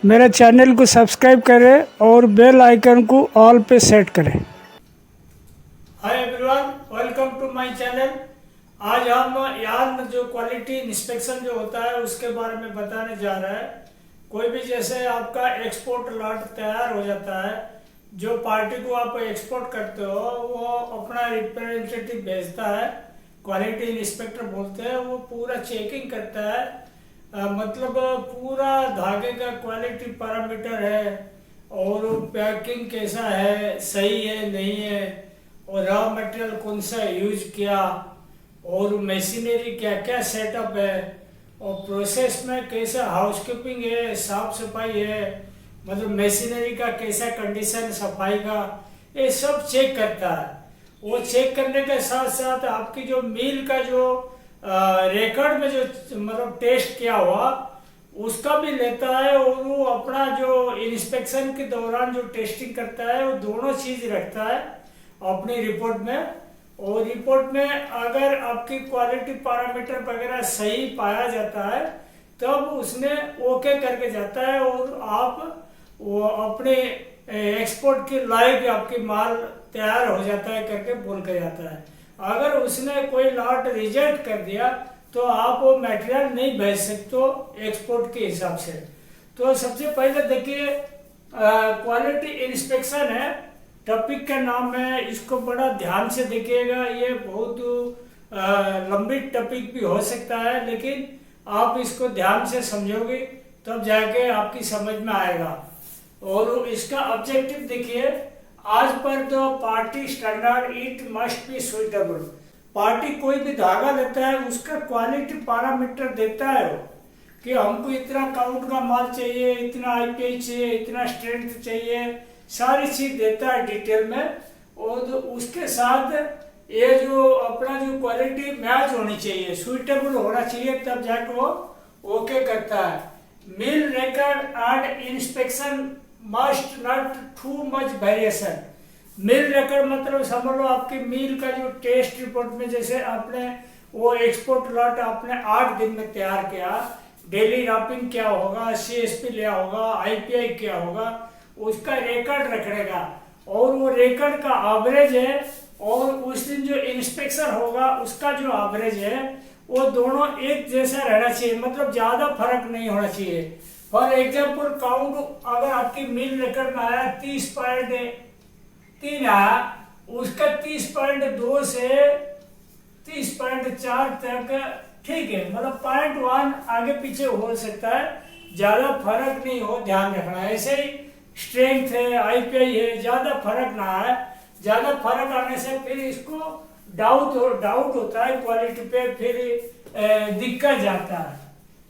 मेरे चैनल को सब्सक्राइब करें और बेल आइकन को ऑल पे सेट करें। Hi everyone, welcome to my channel. आज हम यार्न जो क्वालिटी इंस्पेक्शन जो होता है उसके बारे में बताने जा रहे हैं। कोई भी जैसे आपका एक्सपोर्ट लॉट तैयार हो जाता है, जो पार्टी को आप एक्सपोर्ट करते हो वो अपना रिप्रेजेंटेटिव भेजता है, क्वालिटी इंस्पेक्टर बोलते हैं। वो पूरा चेकिंग करता है, मतलब पूरा धागे का क्वालिटी पैरामीटर है और पैकिंग कैसा है, सही है नहीं है, और रॉ मटेरियल कौन सा यूज किया, और मशीनरी क्या क्या सेटअप है, और प्रोसेस में कैसा हाउसकीपिंग है, साफ सफाई है, मतलब मशीनरी का कैसा कंडीशन सफाई का, ये सब चेक करता है। वो चेक करने के साथ साथ आपकी जो मील का जो रिकॉर्ड में जो मतलब टेस्ट किया हुआ उसका भी लेता है, और वो अपना जो इंस्पेक्शन के दौरान जो टेस्टिंग करता है वो दोनों चीज रखता है अपनी रिपोर्ट में। और रिपोर्ट में अगर आपकी क्वालिटी पैरामीटर वगैरह सही पाया जाता है तब उसने ओके करके जाता है, और आप वो अपने एक्सपोर्ट के लायक आपकी माल तैयार हो जाता है करके बोल के जाता है। अगर उसने कोई लॉट रिजेक्ट कर दिया तो आप वो मटेरियल नहीं भेज सकते एक्सपोर्ट के हिसाब से। तो सबसे पहले देखिए, क्वालिटी इंस्पेक्शन है, टॉपिक का नाम है, इसको बड़ा ध्यान से देखिएगा। ये बहुत लंबी टॉपिक भी हो सकता है, लेकिन आप इसको ध्यान से समझोगे तब जाके आपकी समझ में आएगा। और इसका ऑब्जेक्टिव देखिए, आज पर the party standard it must be suitable. Party कोई भी धागा लेता है उसका क्वालिटी पैरामीटर देता है वो, कि हमको इतना काउंट का माल चाहिए, इतना आईपीआई चाहिए, इतना स्ट्रेंथ चाहिए, सारी चीज देता है डिटेल में। और उसके साथ ये जो अपना जो क्वालिटी मैच होनी चाहिए, सुइटेबल होना चाहिए, तब जाके वो ओके करता है। Mill record and inspection must not too much variation. Mill record मतलब समझ लो आपकी मिल का जो टेस्ट रिपोर्ट में, जैसे आपने वो एक्सपोर्ट लॉट आपने 8 दिन में तैयार किया, डेली रैपिंग क्या होगा, सीएसपी लिया होगा, आईपीआई क्या होगा, उसका रिकॉर्ड रखेगा। और वो रिकॉर्ड का एवरेज है और उस दिन जो इंस्पेक्शन होगा उसका जो एवरेज है वो दोनों एक जैसा रहना चाहिए, मतलब ज्यादा फर्क नहीं होना चाहिए। फॉर एग्जाम्पल काउंट अगर आपकी मिल रिकॉर्ड में आया 30.3 आया, उसका 30.2 से 30.4 तक ठीक है, मतलब 0.1 आगे पीछे हो सकता है, ज्यादा फर्क नहीं हो, ध्यान रखना है। ऐसे ही स्ट्रेंथ है, आईपीआई है, ज्यादा फर्क ना आए। ज्यादा फर्क आने से फिर इसको डाउट होता है क्वालिटी पे, फिर दिक्कत जाता है।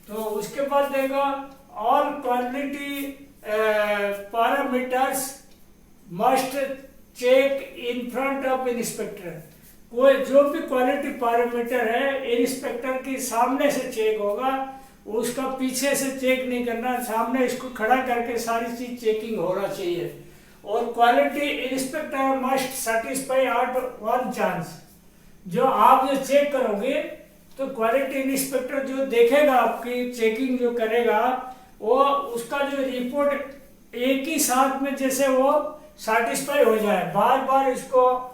तो उसके बाद देखो, all quality parameters must check in front of inspector. कोई जो भी क्वालिटी पैरामीटर है इंस्पेक्टर के सामने से चेक होगा, उसका पीछे से चेक नहीं करना, सामने इसको खड़ा करके सारी चीज चेकिंग होना चाहिए। और quality inspector must satisfy at one chance. जो आप जो चेक करोगे तो क्वालिटी इंस्पेक्टर जो देखेगा, आपकी चेकिंग जो करेगा, वो उसका जो रिपोर्ट एक ही साथ में जैसे वो सेटिस्फाई हो जाए, बार बार इसको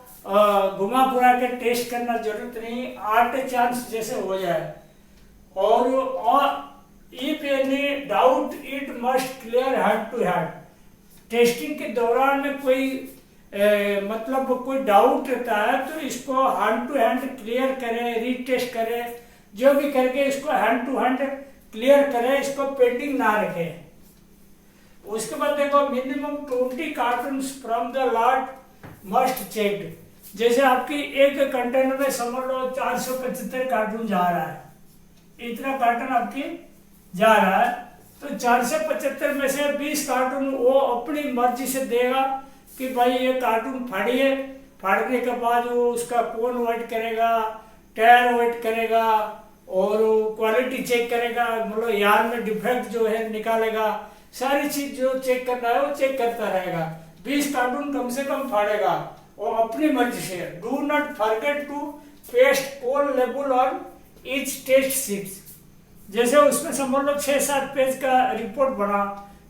घुमा फिरा के टेस्ट करना जरूरत नहीं, 8 चांस जैसे हो जाए। और if any doubt it must clear hand to hand. Testing के दौरान में कोई मतलब कोई डाउट रहता है तो इसको हैंड टू हैंड क्लियर करे, रीटेस्ट करे, जो भी करके इसको हैंड टू हैंड क्लियर करे, इसको पेंडिंग ना रखे। उसके बाद देखो, minimum 20 cartoon from the lot must checked. जैसे आपकी एक कंटेनर में समझ लो 475 कार्टून जा रहा है, इतना कार्टून आपकी जा रहा है, तो 475 में से 20 कार्टून वो अपनी मर्जी से देगा कि भाई ये कार्टून फाड़िए। फाड़ने के बाद वो उसका कोन वेट करेगा, टायर वेट करेगा, और क्वालिटी चेक करेगा, मतलब यार में डिफेक्ट जो है निकालेगा, सारी चीज जो चेक करना है वो चेक करता रहेगा। 20 कार्टून कम से कम फाड़ेगा वो अपनी मर्जी से। Do not forget to paste cone label on each test sheet. जैसे उसमें समझ लो 6-7 पेज का रिपोर्ट बना,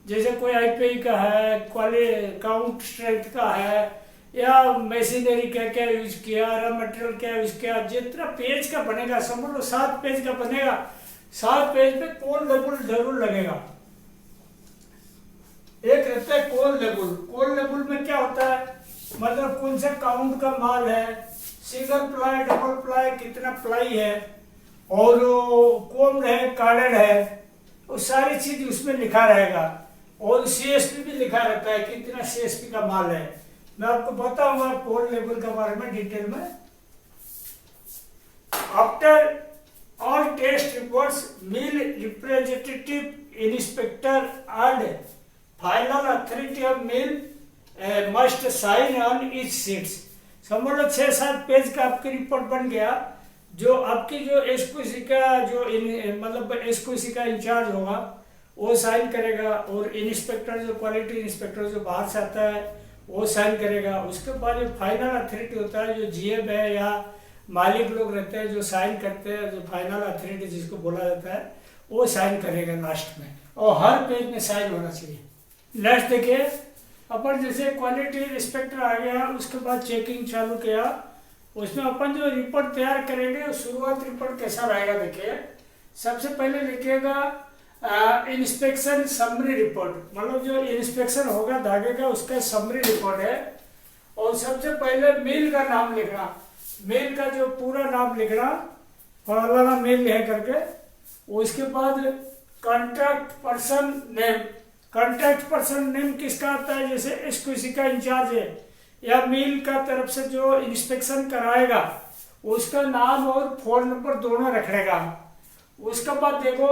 जैसे कोई आईपीआई का है, काउंट स्ट्रेंथ का है, या मशीनरी क्या क्या यूज किया, रॉ मटेरियल क्या यूज किया, जितना पेज का बनेगा, समझ लो 7 पेज का बनेगा, 7 पेज पे कोल लेबल जरूर लगेगा। एक रहता है कोल लेबल। कोल लेबल में क्या होता है, मतलब कौन सा काउंट का माल है, सिंगल प्लाई, डबल प्लाई, कितना प्लाई है, और कोम्ड है, कार्डेड है, वो सारी चीज उसमें लिखा रहेगा। और सीएसपी भी लिखा रहता है, कितना सीएसपी का माल है। मैं आपको बताऊंगा कोल लेबल के बारे में डिटेल में। After all test reports, mill representative inspector and final authority of mill must sign on each sheets. समझ लो 6-7 पेज का आपकी रिपोर्ट बन गया। जो आपकी जो एसक्यूसी का जो मतलब एसक्यूसी का इंचार्ज होगा वो साइन करेगा, और इंस्पेक्टर जो क्वालिटी इंस्पेक्टर जो बाहर से आता है वो साइन करेगा। उसके बाद जो फाइनल अथॉरिटी होता है, जो जीएम है या मालिक लोग रहते हैं जो साइन करते हैं, जो फाइनल अथॉरिटी जिसको बोला जाता है, वो साइन करेगा लास्ट में, और हर पेज में साइन होना चाहिए। नेक्स्ट देखिए, अपन जैसे क्वालिटी इंस्पेक्टर आ गया, उसके बाद चेकिंग चालू किया, उसमें अपन जो रिपोर्ट तैयार करेंगे, शुरुआत रिपोर्ट कैसा रहेगा देखिए। सबसे पहले लिखिएगा इंस्पेक्शन समरी रिपोर्ट, मतलब जो इंस्पेक्शन होगा धागे का उसका समरी रिपोर्ट है। और सबसे पहले मिल का नाम लिखना, मिल का जो पूरा नाम लिखना, फलाना मिल है करके। उसके बाद contact person name, contact person name किसका आता है, जैसे एसक्यूसी का इंचार्ज है या मिल का तरफ से जो इंस्पेक्शन कराएगा उसका नाम और फोन नंबर दोनों रखेगा। उसके बाद देखो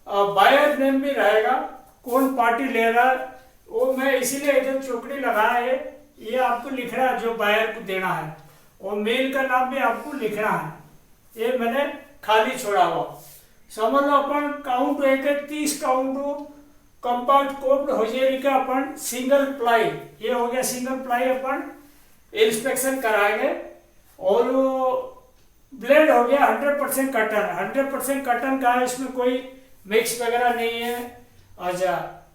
बायर नेम भी रहेगा, कौन पार्टी ले रहा है, वो मैं इसीलिए इधर चौकड़ी लगाया है, ये आपको लिखना है जो बायर को देना है, और मेल का नाम भी आपको लिखना है, ये मैंने खाली छोड़ा हुआ। समझ लो अपन काउंट एक 30 काउंट कंपाउंड कोड होजेरी का अपन सिंगल प्लाई, ये हो गया सिंगल प्लाई अपन इंस्पेक्शन कराएंगे। और ब्लेड हो गया 100% कटन, 100% कटन का है, इसमें कोई मिक्स वगैरह नहीं है। अच्छा,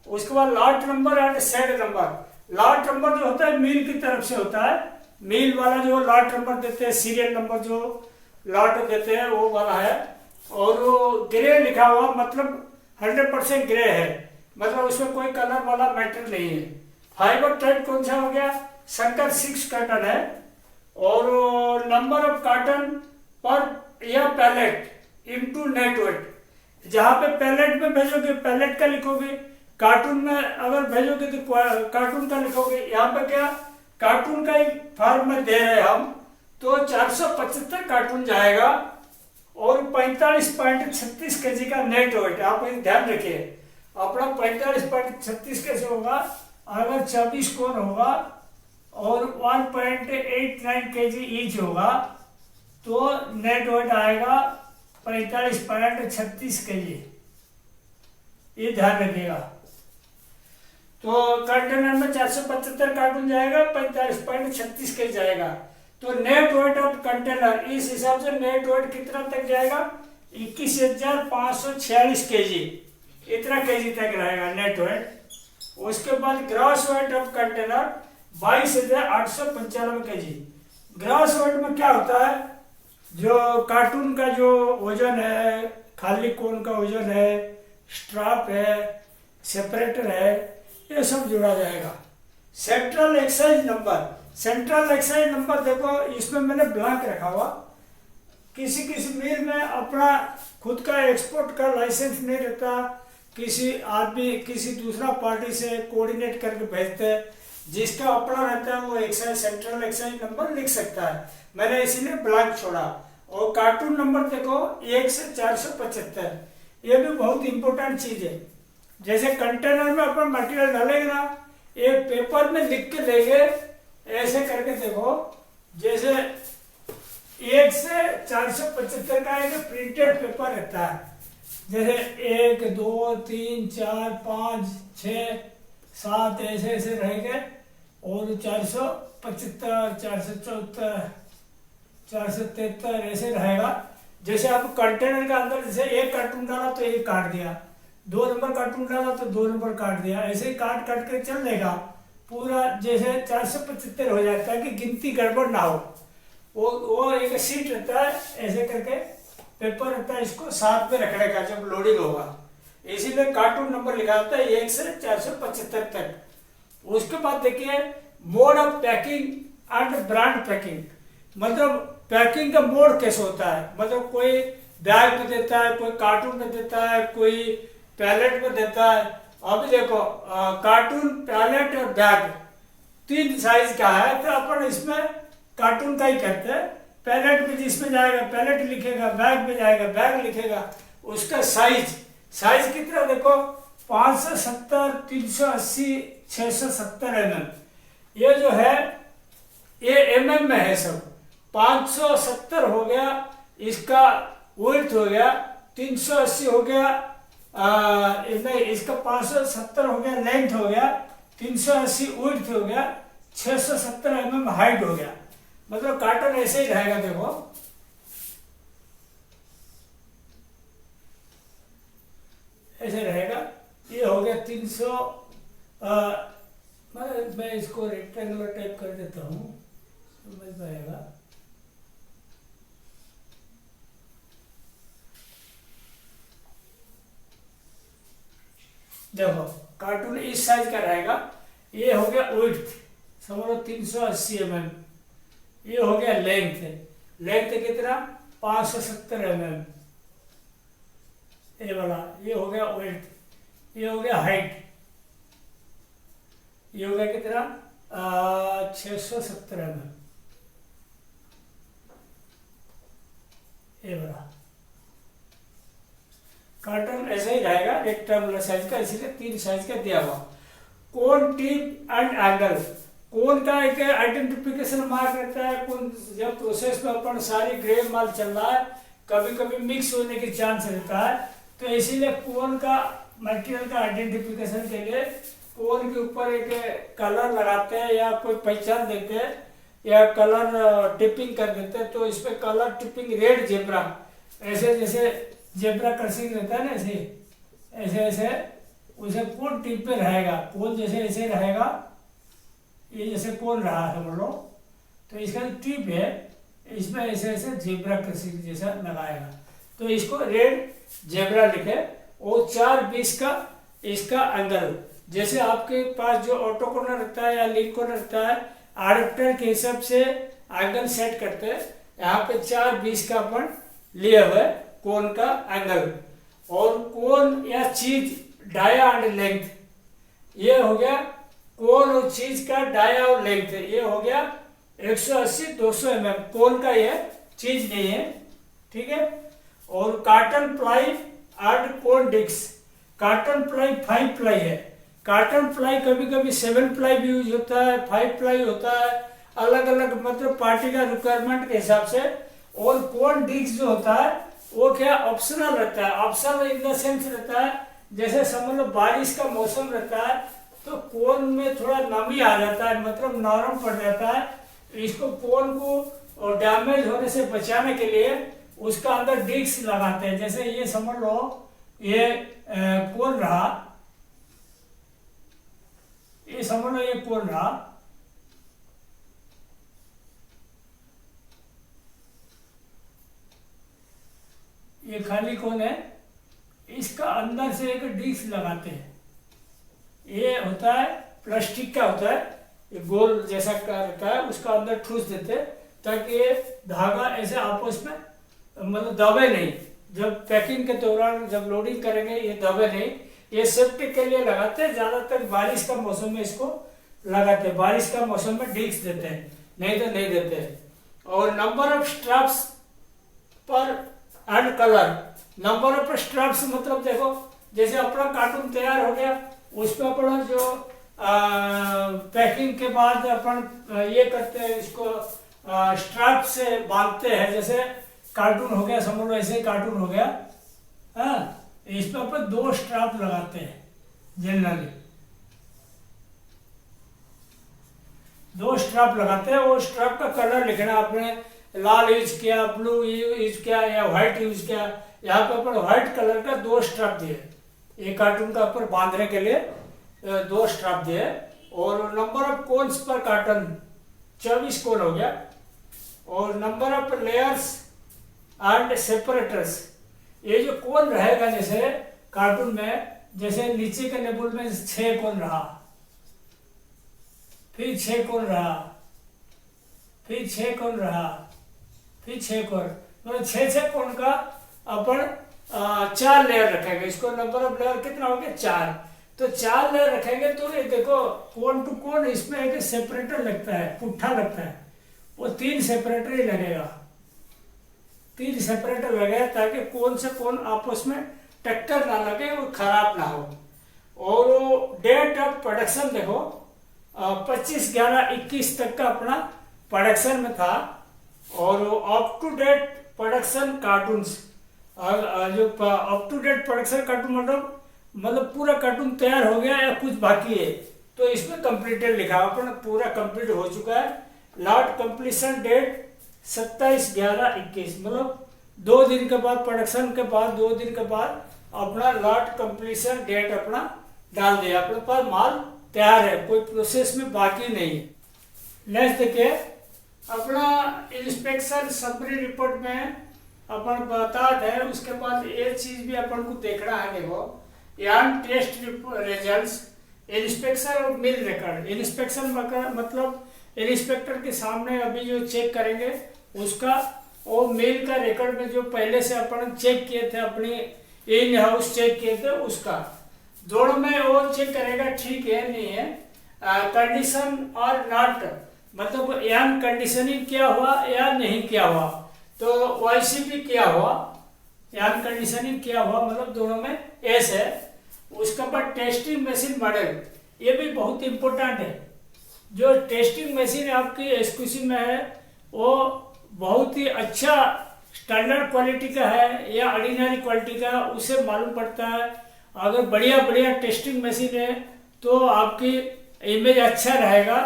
उसके बाद lot number and set number. Lot number जो होता है मिल की तरफ से होता है, मिल वाला जो लॉट नंबर देते हैं, सीरियल नंबर जो लॉट देते हैं वो वाला है। और वो ग्रे लिखा हुआ, मतलब 100% ग्रे है, मतलब उसमें कोई कलर वाला मैटर नहीं है। फाइबर टाइप कौन सा हो गया, शंकर 6 कॉटन है। और नंबर ऑफ कॉटन पर या पैलेट इनटू नेट वेट, जहां पे पैलेट में भेजोगे पैलेट का लिखोगे, कार्टून में अगर भेजोगे तो कार्टून का लिखोगे। यहाँ पे क्या कार्टून का ही फॉर्म में दे रहे हम, तो 475 कार्टून जाएगा। और 45.36 kg का नेट वेट, आप ध्यान रखिए अपना 45.36 कैसे होगा, अगर 24 कोर होगा और 1.89 kg ईच होगा तो नेट वेट आएगा 45.36 kg, ये ध्यान रखिएगा। तो कंटेनर में 475 कार्टून जाएगा, 45.36 kg जाएगा। तो नेट वेट ऑफ कंटेनर इस हिसाब से नेट वेट कितना तक जाएगा, 21,546 kg, इतना केजी तक रहेगा नेट वेट। उसके बाद gross weight of container 22,895 kg। Gross weight में क्या होता है, जो कार्टून का जो वजन है, खाली कोन का वजन है, स्ट्रैप है, सेपरेटर है, ये सब जोड़ा जाएगा। Central excise number, central excise number देखो इसमें मैंने ब्लैंक रखा हुआ। किसी किसी मिल में अपना खुद का एक्सपोर्ट का लाइसेंस नहीं रहता, किसी आदमी किसी दूसरा पार्टी से कोऑर्डिनेट करके भेजते हैं, जिसका अपना रहता है वो एक्साइज सेंट्रल एक्साइज नंबर लिख सकता है, मैंने इसीलिए ब्लैंक छोड़ा। और कार्टून नंबर देखो 1 से 475, ये भी बहुत इंपॉर्टेंट चीज है। जैसे कंटेनर में अपन मटेरियल डालेंगे ना, एक पेपर में लिख के देंगे, ऐसे करके देखो, जैसे 1 से 475 का एक प्रिंटेड पेपर रहता है, जैसे 1 2 3 4 5 6 7 ऐसे ऐसे रहेंगे, और 475 474 473 ऐसे रहेगा। जैसे आप कंटेनर के अंदर जैसे एक कार्टून डाला तो एक काट दिया, 2 नंबर कार्टून डाला तो 2 नंबर काट दिया, ऐसे ही काट काट के चल देगा पूरा, जैसे 475 हो जाता है कि गिनती गड़बड़ ना हो। वो एक सीट रहता है, ऐसे करके पेपर रहता है, इसको साथ में रखने का जब लोडिंग होगा, इसीलिए कार्टून नंबर लिखा होता है 1 से 475 तक। उसके बाद देखिए mode of packing and brand packing, मतलब पैकिंग का मोड कैसे होता है, मतलब कोई बैग में देता है, कोई कार्टून में देता है, कोई पैलेट में देता है। अभी देखो कार्टून, पैलेट और बैग 3 साइज का है, तो अपन इसमें कार्टून का ही करते हैं। पैलेट में जिसमें जाएगा पैलेट लिखेगा, बैग में जाएगा बैग लिखेगा। उसका साइज कितना देखो 570, 380, 670 mm। ये जो है ये mm में है सब। 570 हो गया इसका विड्थ हो गया, 380 हो गया इसका 570 हो गया लेंथ हो गया, 380 विड्थ हो गया, 670 mm हाइट हो गया। मतलब कार्टन ऐसे ही रहेगा, देखो ऐसे रहेगा। ये हो गया 300, मैं इसको रेक्टेंगुलर टाइप कर देता हूँ, समझ पाएगा। देखो कार्टून इस साइज का रहेगा। ये हो गया विड्थ, समझ लो 380 mm। ये हो गया लेंथ कितना 570 mm। ये वाला ये हो गया विड्थ, ये हो गया हाइट, ये हो गया कितना 670 mm। ये वाला कार्टन ऐसे ही रहेगा रेक्टेंगुलर साइज का, इसीलिए 3 साइज का दिया हुआ। कोन, टिप एंड एंगल, कोन का एक आइडेंटिफिकेशन मार्क रहता है। कौन जब प्रोसेस में अपन सारी ग्रे माल चल रहा है, कभी कभी मिक्स होने के चांस रहता है, तो इसीलिए कोन का मटेरियल का आइडेंटिफिकेशन के लिए कोन के ऊपर एक कलर लगाते हैं या कोई पहचान देते हैं या कलर टिपिंग कर देते हैं। तो इसमें कलर टिपिंग रेड जेब्रा, ऐसे जैसे जेब्रा क्रसिंग रहता है ना, ऐसे उसे कोन टिप पे रहेगा। कोन जैसे ऐसे रहेगा, ये जैसे कोन रहा है समझ लो, तो इसका जो टिप है इसमें ऐसे जेब्रा क्रसिंग जैसा लगाएगा, तो इसको रेड जेब्रा लिखे। और 4/20 का इसका एंगल, जैसे आपके पास जो ऑटो कॉर्नर रहता है या लिंक कॉर्नर रहता है, एडाप्टर के हिसाब से एंगल सेट करते हैं। यहाँ पे 4/20 का अपन लिए हुए कोन का एंगल। और कोन या चीज डाया एंड लेंथ, ये हो गया कोन और चीज का डाया और लेंथ, ये हो गया 180-200 mm कोन का, ये चीज नहीं है, ठीक है। और carton ply and cone disc, carton ply 5 ply है। कार्टन प्लाई कभी कभी 7 प्लाई भी यूज होता है, 5 प्लाई होता है, अलग अलग मतलब पार्टी का रिक्वायरमेंट के हिसाब से। और कोन डिस्क जो होता है वो क्या ऑप्शनल रहता है, ऑप्शनल इन द सेंस रहता है जैसे समझ लो बारिश का मौसम रहता है तो कोन में थोड़ा नमी आ जाता है, मतलब नरम पड़ जाता है। इसको कोन को डैमेज होने से बचाने के लिए उसका अंदर डिस्क लगाते हैं। जैसे ये समझ लो ये कोन रहा, ये समझ लो ये कोन रहा, ये खाली कोन है, इसका अंदर से एक डिस्क लगाते हैं। ये होता है प्लास्टिक का होता है, ये गोल जैसा का रहता है, उसका अंदर ठूस देते हैं ताकि ये धागा ऐसे आपस में मतलब दबे नहीं। जब पैकिंग के दौरान जब लोडिंग करेंगे ये दबे नहीं, ये सेफ्टी के लिए लगाते हैं। ज़्यादातर बारिश का मौसम में इसको लगाते हैं, बारिश का मौसम में डिस्क देते हैं, नहीं तो नहीं देते हैं। और नंबर ऑफ स्ट्रैप्स पर and colour, number of straps मतलब देखो जैसे अपना कार्टून तैयार हो गया, उस पर अपना जो पैकिंग के बाद अपन ये करते हैं, इसको स्ट्रैप से बांधते हैं। जैसे कार्टून हो गया समझ लो, ऐसे कार्टून हो गया, हाँ, इस पर अपन 2 स्ट्रैप लगाते हैं जनरली, 2 स्ट्रैप लगाते हैं। वो स्ट्रैप का कलर लिखना आपने, लाल यूज किया, ब्लू यूज किया या व्हाइट यूज किया। यहाँ पे अपन व्हाइट कलर का 2 स्ट्रैप दिए, एक कार्टून का ऊपर बांधने के लिए 2 स्ट्रैप दिए। और नंबर ऑफ कोन्स पर कार्टन 24 कोन हो गया। और number of layers and separators, ये जो कोन रहेगा जैसे कार्टून में, जैसे नीचे के लेवल में 6 कोन रहा, फिर 6 कोन रहा, फिर 6 कोन रहा, फिर 6 कोन, मतलब 6 कोन का अपन 4 लेयर रखेंगे। इसको नंबर ऑफ लेयर कितना हो गया 4, तो 4 लेयर रखेंगे। तो ये देखो कोन टू कोन इसमें एक सेपरेटर लगता है, पुट्ठा लगता है, वो 3 सेपरेटर ही लगेगा, 3 सेपरेटर लगेगा ताकि कोन से कोन आपस में टक्कर ना लगे और खराब ना हो। और वो डेट ऑफ प्रोडक्शन देखो 25/11/21 तक का अपना प्रोडक्शन में था। और up to date production cartoons, जो up to date production cartoon मतलब पूरा कार्टून तैयार हो गया या कुछ बाकी है, तो इसमें कंप्लीटेड लिखा है, अपना पूरा कंप्लीट हो चुका है। लॉट कंप्लीशन डेट 27/11/21, मतलब 2 दिन के बाद, प्रोडक्शन के बाद 2 दिन के बाद अपना लॉट कंप्लीशन डेट अपना डाल दिया, अपने पास माल तैयार है, कोई प्रोसेस में बाकी नहीं है। नेक्स्ट देखिए अपना इंस्पेक्शन समरी रिपोर्ट में अपन बता है, उसके बाद ये चीज भी अपन को देखना है। देखो यहाँ टेस्ट रिजल्ट्स, इंस्पेक्शन और मिल रिकॉर्ड। इंस्पेक्शन मतलब इंस्पेक्टर के सामने अभी जो चेक करेंगे उसका, और मिल का रिकॉर्ड में जो पहले से अपन चेक किए थे, अपनी इन हाउस चेक किए थे उसका, दोनों में वो चेक करेगा ठीक है नहीं है। कंडीशन और नॉट, मतलब यहाँ कंडीशनिंग किया हुआ या नहीं किया हुआ, तो वैसे भी किया हुआ, यहाँ कंडीशनिंग किया हुआ, मतलब दोनों में एस है। उसके बाद टेस्टिंग मशीन मॉडल, ये भी बहुत इंपॉर्टेंट है। जो टेस्टिंग मशीन आपकी एसक्यूसी में है वो बहुत ही अच्छा स्टैंडर्ड क्वालिटी का है या ऑर्डिनरी क्वालिटी का, उसे मालूम पड़ता है। अगर बढ़िया बढ़िया टेस्टिंग मशीन है तो आपकी इमेज अच्छा रहेगा।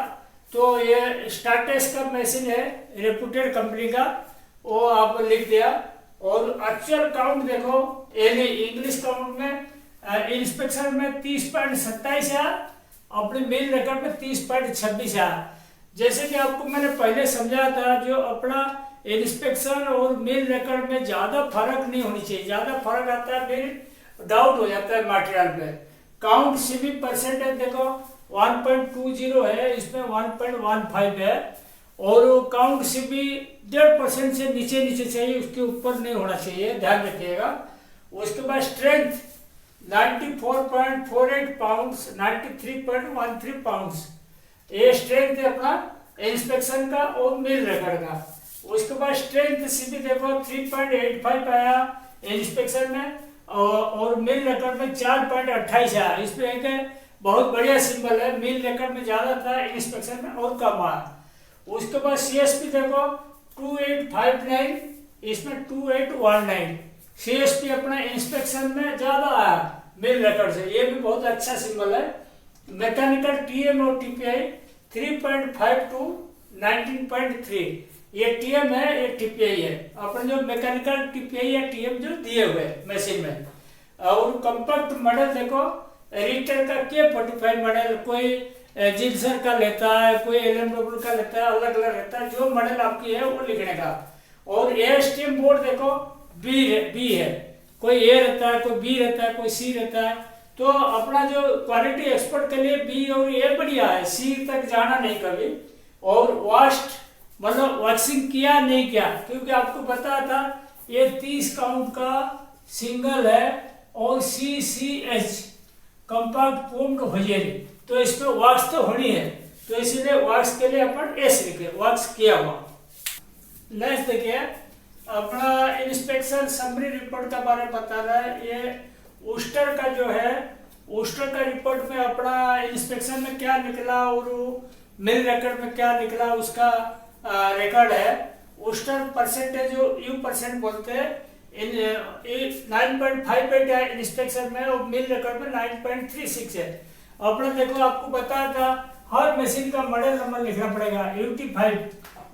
तो ये स्टारटेस्ट का मशीन है, रेपुटेड कंपनी का, वो आप लिख दिया। और एक्चुअल काउंट देखो, यानी इंग्लिश काउंट में इंस्पेक्शन में 30.27 है, अपने मेल रिकॉर्ड में 30.26 है। जैसे कि आपको मैंने पहले समझाया था, जो अपना इंस्पेक्शन और मेल रिकॉर्ड में ज्यादा फर्क नहीं होनी चाहिए, ज्यादा फर्क आता है फिर डाउट हो जाता है मटेरियल पे। काउंट सीबी परसेंटेज देखो 1.20 है, इसमें 1.15 है। और काउंट सीबी 1.5% से नीचे नीचे चाहिए, उसके ऊपर नहीं होना चाहिए, ध्यान रखिएगा। उसके बाद स्ट्रेंथ 94.48 पाउंड्स, 93.13 पाउंड्स, ये स्ट्रेंथ है अपना इंस्पेक्शन का और मिल रिकॉर्ड का। उसके बाद स्ट्रेंथ सीबी देखो 3.85 आया इंस्पेक्शन में, और मिल रिकॉर्ड में 4.28 आया। इसमें एक बहुत बढ़िया सिंबल है, मिल रिकॉर्ड में ज्यादा था, इंस्पेक्शन में और कम आया। उसके बाद सीएसपी देखो 2859, इसमें 2819, सीएसपी अपना इंस्पेक्शन में ज्यादा आया मिल रिकॉर्ड से, ये भी बहुत अच्छा सिंबल है। मैकेनिकल टीएम और टीपीआई 3.52 19.3, ये टीएम है, ये टीपीआई है, अपन जो मैकेनिकल टीपीआई या टीएम जो दिए हुए मशीन में। और कंपैक्ट मॉडल देखो, रिटेल का K45 मॉडल, कोई जिल्सर का लेता है, कोई LMW का लेता है, अलग अलग रहता है, जो मॉडल आपकी है वो लिखने का। और ASTM बोर्ड देखो बी है, कोई ए रहता है, कोई बी रहता है, कोई सी रहता है। तो अपना जो क्वालिटी एक्सपर्ट के लिए बी और ए बढ़िया है, सी तक जाना नहीं कभी। और वास्ट मतलब वॉक्सिंग किया नहीं किया, क्योंकि आपको पता था ये 30 काउंट का सिंगल है और CCH कंपैक्ट फोम्ड होजेरी, तो इसमें वॉक्स तो होनी है, तो इसीलिए वॉक्स के लिए अपन एस लिखे, वॉक्स किया हुआ। नेक्स्ट देखिए अपना इंस्पेक्शन समरी रिपोर्ट के बारे में बता रहा है। ये ऊस्टर का जो है, ऊस्टर का रिपोर्ट में अपना इंस्पेक्शन में क्या निकला और मिल रिकॉर्ड में क्या निकला उसका रिकॉर्ड है। ऊस्टर परसेंटेज जो U% बोलते हैं, 9.58 है इंस्पेक्शन में और मिल रिकॉर्ड में 9.36 है। अपना देखो आपको बताया था हर मशीन का मॉडल नंबर लिखना पड़ेगा, UT5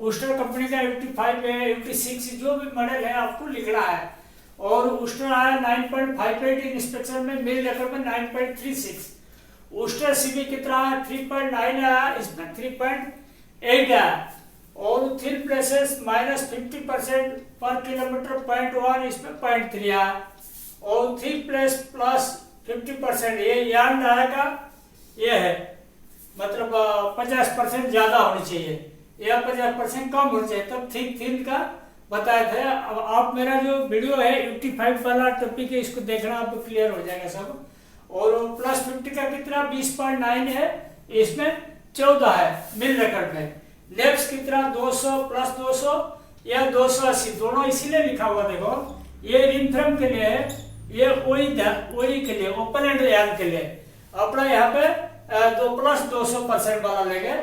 ऊस्टर कंपनी का UT5 है, UT6 जो भी मॉडल है आपको लिखना है। और ऊस्टर आया 9.58 इंस्पेक्शन में, मिल रेकॉर्ड में 9.36। ऊस्टर सीबी कितना आया 3.9 आया, इसमें 3.8 आया। और थिन प्लेसेस -50% पर किलोमीटर 0.1, इसमें 0.3 आया। और थिन प्लेस प्लस 50%, ये यार्ड आएगा, ये है मतलब 50% ज्यादा होनी चाहिए या 50% कम होनी चाहिए, तब थिक थिन का बताए थे। अब आप मेरा जो वीडियो है 85 वाला टॉपिक है, इसको देखना, आपको क्लियर हो जाएगा सब। और +50 का कितना 20.9 है, इसमें 14 है मिल रिकॉर्ड में। नेप्स कितना 200 + 200 या 280, दोनों इसीलिए लिखा हुआ देखो, ये रिनफ्रेम के लिए है, ये ओई के लिए, ओपन एंड यार्ड के लिए। अपना यहाँ पे 2 + 200% वाला लेंगे,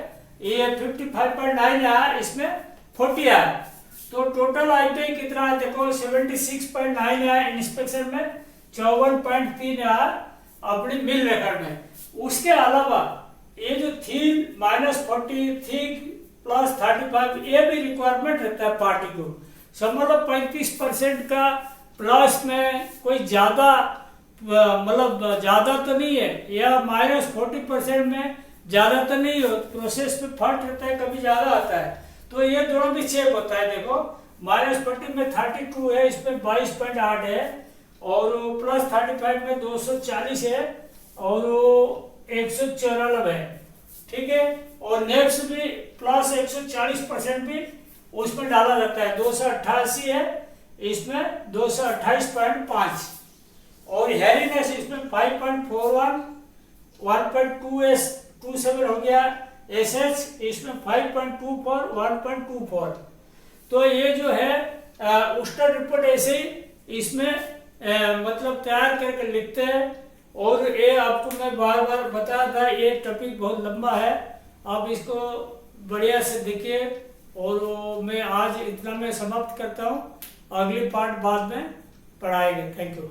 ये 55.9 आया, इसमें 40 आया। तो टोटल आईपी कितना है देखो 76.9 आया इंस्पेक्शन में, 54.3 आया अपनी मिल रिकॉर्ड में। उसके अलावा ये जो थीन -40 थिक +35, ये भी रिक्वायरमेंट रहता है पार्टी को। समझ लो 35% का प्लस में कोई ज्यादा मतलब ज्यादा तो नहीं है, या -40% में ज्यादा तो नहीं हो, प्रोसेस में फॉल्ट रहता है, कभी ज्यादा आता है, तो ये दोनों भी चेक होता है। देखो -40 में 32 है, इसमें 22.8 है, और +35 में 240 है और 194 है, ठीक है। और नेप्स भी +140% भी उसमें डाला जाता है, 288 है, इसमें 228.5। और हैरीनेस इसमें 5.41, 1.27 हो गया। एसएच इसमें 5.24, 1.24। तो ये जो है ऊस्टर रिपोर्ट ऐसे ही इसमें मतलब तैयार करके लिखते हैं। और ये आपको मैं बार बार बताया था, ये टॉपिक बहुत लंबा है, आप इसको बढ़िया से देखिए। और मैं आज इतना में समाप्त करता हूँ, अगली पार्ट बाद में पढ़ाएंगे। Thank you.